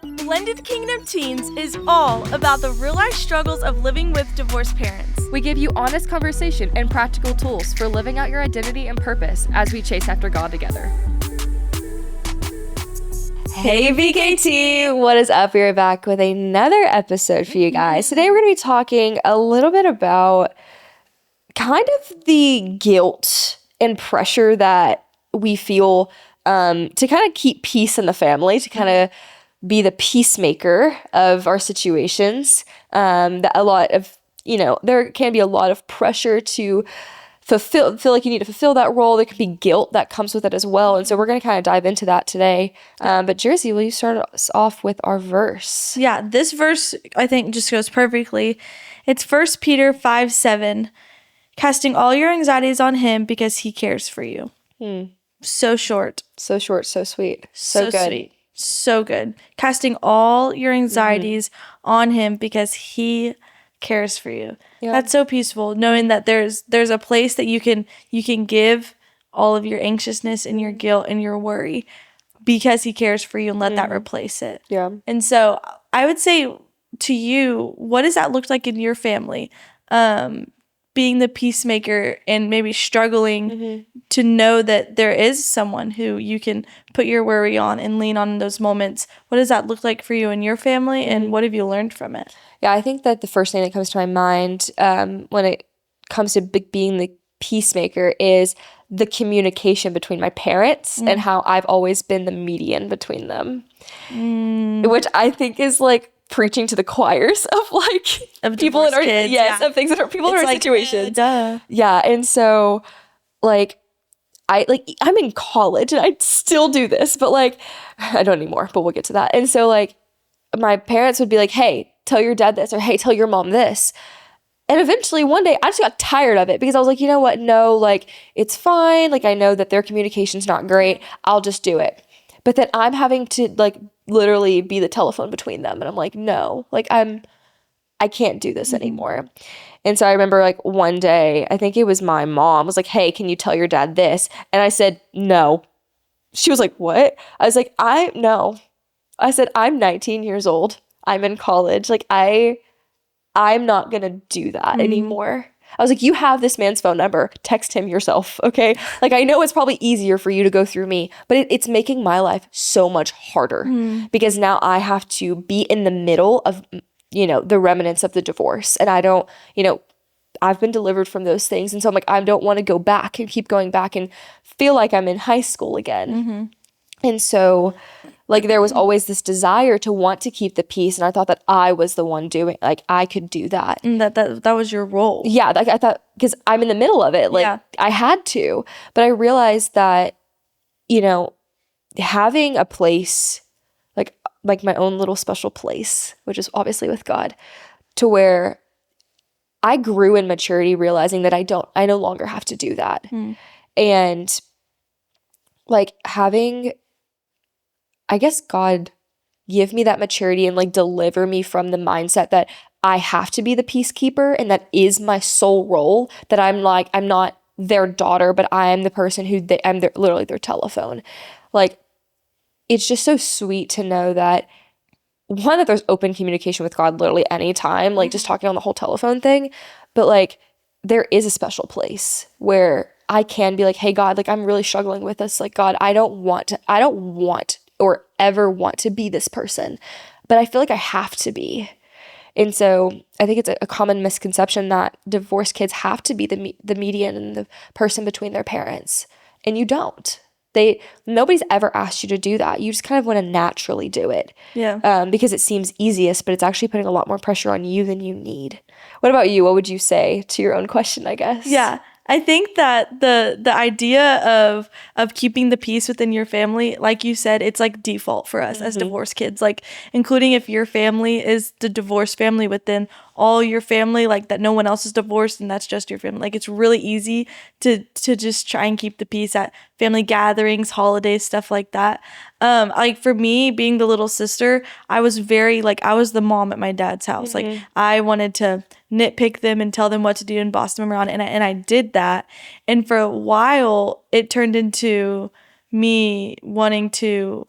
Blended Kingdom Teens is all about the real-life struggles of living with divorced parents. We give you honest conversation and practical tools for living out your identity and purpose as we chase after God together. Hey VKT, what is up? We're back with another episode for you guys. Today we're going to be talking a little bit about kind of the guilt and pressure that we feel to kind of keep peace in the family, to kind of be the peacemaker of our situations. That a lot of, there can be a lot of pressure to feel like you need to fulfill that role. There can be guilt that comes with it as well. And so we're going to kind of dive into that today. But Jerzi, will you start us off with our verse? Yeah, this verse I think just goes perfectly. It's 1 Peter 5:7, casting all your anxieties on him because he cares for you. So short. So short, so sweet. So good. Sweet. So good. Casting all your anxieties on him because he cares for you. Yeah. That's so peaceful, knowing that there's a place that you can give all of your anxiousness and your guilt and your worry because he cares for you, and let that replace it. Yeah. And so I would say to you, what does that look like in your family? Being the peacemaker and maybe struggling to know that there is someone who you can put your worry on and lean on in those moments. What does that look like for you and your family, and what have you learned from it? Yeah, I think that the first thing that comes to my mind when it comes to being the peacemaker is the communication between my parents and how I've always been the median between them, which I think is like preaching to the choirs of people in our kids, of things that are people in our situations. Yeah, and so I'm in college and I still do this, but I don't anymore, but we'll get to that. And so my parents would be like, hey, tell your dad this, or hey, tell your mom this. And eventually one day I just got tired of it because I was like, you know what? No, it's fine. I know that their communication's not great. I'll just do it. But then I'm having to literally be the telephone between them. And I'm like, no, I can't do this anymore. And so I remember one day, I think it was my mom was like, hey, can you tell your dad this? And I said, no. She was like, what? I was like, no. I said, I'm 19 years old. I'm in college. I'm not going to do that anymore. I was like, you have this man's phone number. Text him yourself, okay? I know it's probably easier for you to go through me, but it's making my life so much harder because now I have to be in the middle of, the remnants of the divorce. And I don't, I've been delivered from those things. And so I'm like, I don't want to go back and keep going back and feel like I'm in high school again. And so there was always this desire to want to keep the peace. And I thought that I was the one doing, I could do that. And that was your role. Yeah. I thought, because I'm in the middle of it, I had to, but I realized that, having a place, like my own little special place, which is obviously with God, to where I grew in maturity, realizing that I no longer have to do that. And having, I guess, God give me that maturity and deliver me from the mindset that I have to be the peacekeeper and that is my sole role, that I'm not their daughter, but I am the person I'm literally their telephone. It's just so sweet to know that, one, that there's open communication with God literally anytime, just talking on the whole telephone thing, but there is a special place where I can be like, hey God, I'm really struggling with this. God, I don't want or ever want to be this person, but I feel like I have to be. And so I think it's a common misconception that divorced kids have to be the median and the person between their parents. And you don't. Nobody's ever asked you to do that. You just kind of want to naturally do it. Yeah. Because it seems easiest, but it's actually putting a lot more pressure on you than you need. What about you? What would you say to your own question, I guess? Yeah. I think that the idea of keeping the peace within your family, like you said, it's default for us as divorced kids, including if your family is the divorced family within all your family, that no one else is divorced and that's just your family. It's really easy to just try and keep the peace at family gatherings, holidays, stuff like that. For me, being the little sister, I was very I was the mom at my dad's house. I wanted to nitpick them and tell them what to do and boss them around, and I did that. And for a while, it turned into me wanting to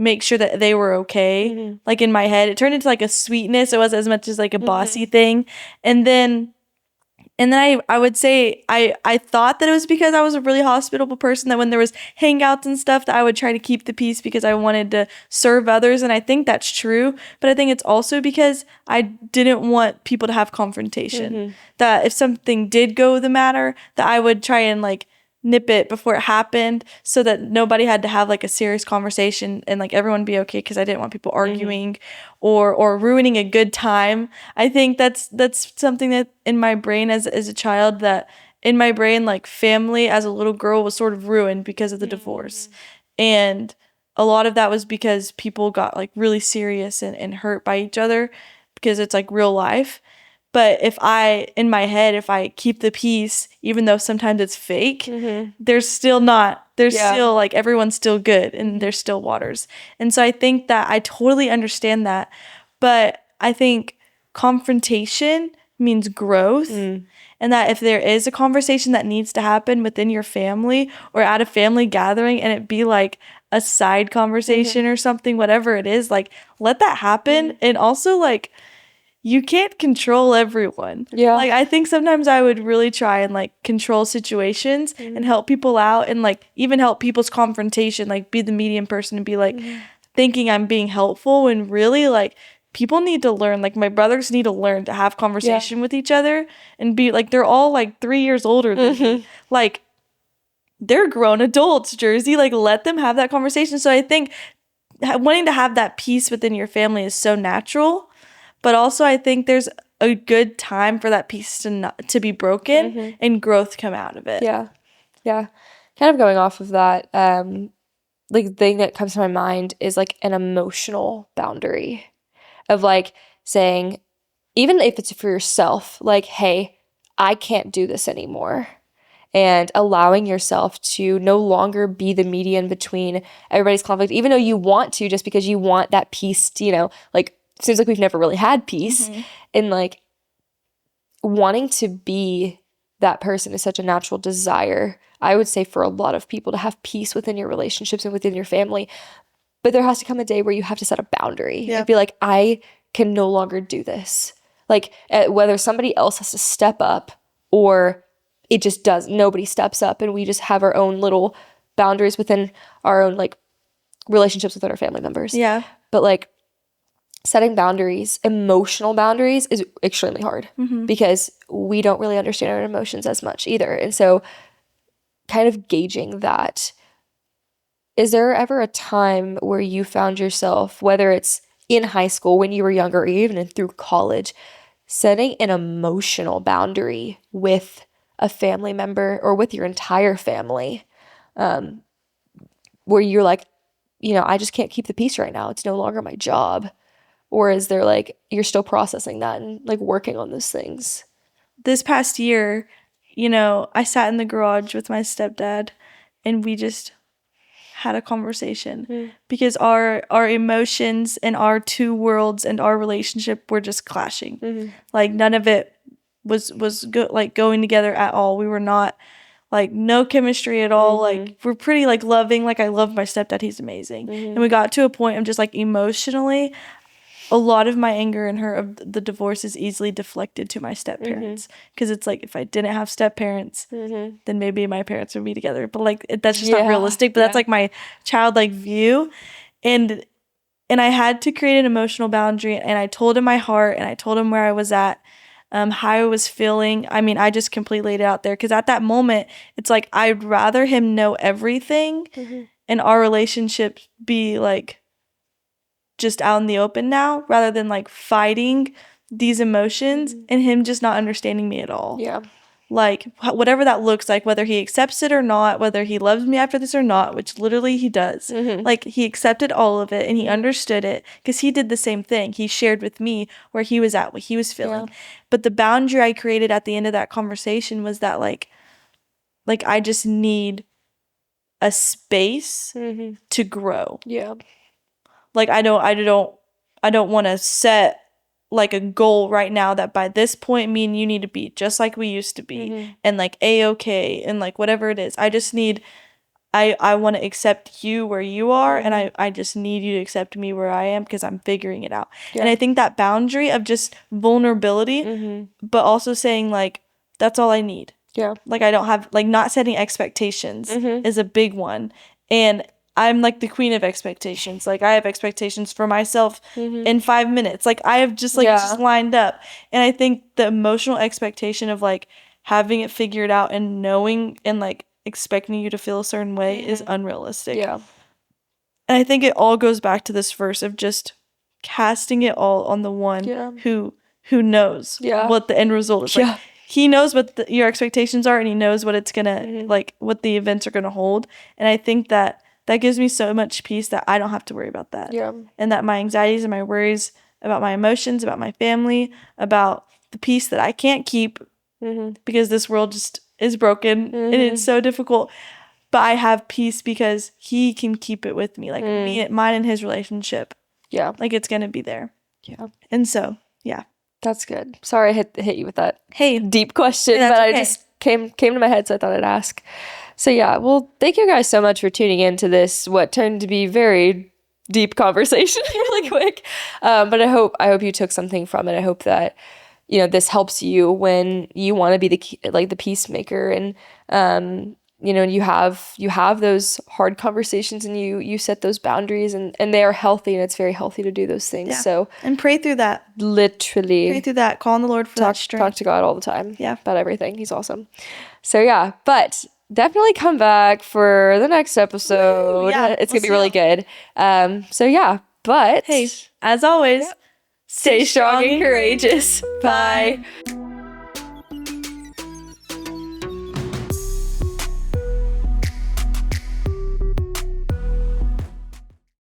make sure that they were okay. Like in my head, it turned into like a sweetness. It wasn't as much as like a bossy thing. And then I would say I thought that it was because I was a really hospitable person, that when there was hangouts and stuff that I would try to keep the peace because I wanted to serve others. And I think that's true. But I think it's also because I didn't want people to have confrontation. That if something did go the matter, that I would try and like nip it before it happened so that nobody had to have like a serious conversation and like everyone be okay, because I didn't want people arguing or ruining a good time. I think that's something that in my brain as a child, that in my brain, like family as a little girl was sort of ruined because of the divorce. And a lot of that was because people got like really serious and hurt by each other because it's like real life. But if I keep the peace, even though sometimes it's fake, there's still like everyone's still good and there's still waters. And so I think that I totally understand that. But I think confrontation means growth. And that if there is a conversation that needs to happen within your family or at a family gathering, and it be like a side conversation or something, whatever it is, like let that happen. And also like, you can't control everyone. Yeah. Like, I think sometimes I would really try and, like, control situations and help people out and, like, even help people's confrontation, like, be the medium person and be, like, thinking I'm being helpful when really, like, people need to learn. Like, my brothers need to learn to have conversation with each other and be, like, they're all, like, 3 years older than me. Like, they're grown adults, Jerzi. Like, let them have that conversation. So I think wanting to have that peace within your family is so natural. But also, I think there's a good time for that piece to be broken and growth come out of it. Yeah. Yeah. Kind of going off of that, like the thing that comes to my mind is like an emotional boundary of like saying, even if it's for yourself, like, hey, I can't do this anymore. And allowing yourself to no longer be the median between everybody's conflict, even though you want to, just because you want that peace, like, seems like we've never really had peace. And like wanting to be that person is such a natural desire, I would say, for a lot of people, to have peace within your relationships and within your family. But there has to come a day where you have to set a boundary and be like, I can no longer do this. Like whether somebody else has to step up or it just does, nobody steps up and we just have our own little boundaries within our own like relationships with our family members. Yeah. But like setting boundaries, emotional boundaries, is extremely hard because we don't really understand our emotions as much either. And so kind of gauging that. Is there ever a time where you found yourself, whether it's in high school, when you were younger, or even through college, setting an emotional boundary with a family member or with your entire family, where you're like, I just can't keep the peace right now. It's no longer my job. Or is there like, you're still processing that and like working on those things? This past year, I sat in the garage with my stepdad and we just had a conversation because our emotions and our two worlds and our relationship were just clashing. Like none of it was going together at all. We were not like no chemistry at all. Like we're pretty like loving. Like I love my stepdad. He's amazing. And we got to a point of just like emotionally, a lot of my anger and hurt of the divorce is easily deflected to my step-parents. Because it's like, if I didn't have step-parents, then maybe my parents would be together. But like, that's just not realistic. But that's like my childlike view. And I had to create an emotional boundary. And I told him my heart and I told him where I was at, how I was feeling. I mean, I just completely laid it out there. Because at that moment, it's like, I'd rather him know everything and our relationship be like, just out in the open now, rather than like fighting these emotions and him just not understanding me at all. Yeah. Like whatever that looks like, whether he accepts it or not, whether he loves me after this or not, which literally he does. Like he accepted all of it and he understood it because he did the same thing. He shared with me where he was at, what he was feeling. But the boundary I created at the end of that conversation was that like I just need a space to grow. Yeah. Like I don't want to set like a goal right now that by this point me and you need to be just like we used to be and like A-okay and like whatever it is. I just need I want to accept you where you are, and I just need you to accept me where I am because I'm figuring it out. And I think that boundary of just vulnerability, but also saying like, that's all I need. Yeah. Like, I don't have, like, not setting expectations is a big one. And I'm like the queen of expectations. Like, I have expectations for myself in 5 minutes. Like, I have just like just lined up. And I think the emotional expectation of like having it figured out and knowing and like expecting you to feel a certain way is unrealistic. Yeah. And I think it all goes back to this verse of just casting it all on the one who knows what the end result is. Like, he knows what your expectations are, and he knows what it's gonna like, what the events are gonna hold. And I think that gives me so much peace that I don't have to worry about that. Yeah. And that my anxieties and my worries about my emotions, about my family, about the peace that I can't keep because this world just is broken and it's so difficult. But I have peace because he can keep it with me. Like mine and his relationship. Yeah. Like, it's gonna be there. Yeah. And so, yeah. That's good. Sorry I hit you with that hey deep question, but I just came to my head, so I thought I'd ask. So yeah, well, thank you guys so much for tuning in to this, what turned to be very deep conversation really quick. But I hope you took something from it. I hope that, you know, this helps you when you want to be the peacemaker, and you know, you have those hard conversations, and you set those boundaries, and they are healthy, and it's very healthy to do those things. Yeah. So, and pray through that. Literally. Pray through that. Call on the Lord for that strength. Talk to God all the time. Yeah. About everything. He's awesome. So yeah, but definitely come back for the next episode. Yeah, it's going to be really good. So yeah, but hey, as always, stay strong and courageous. Bye.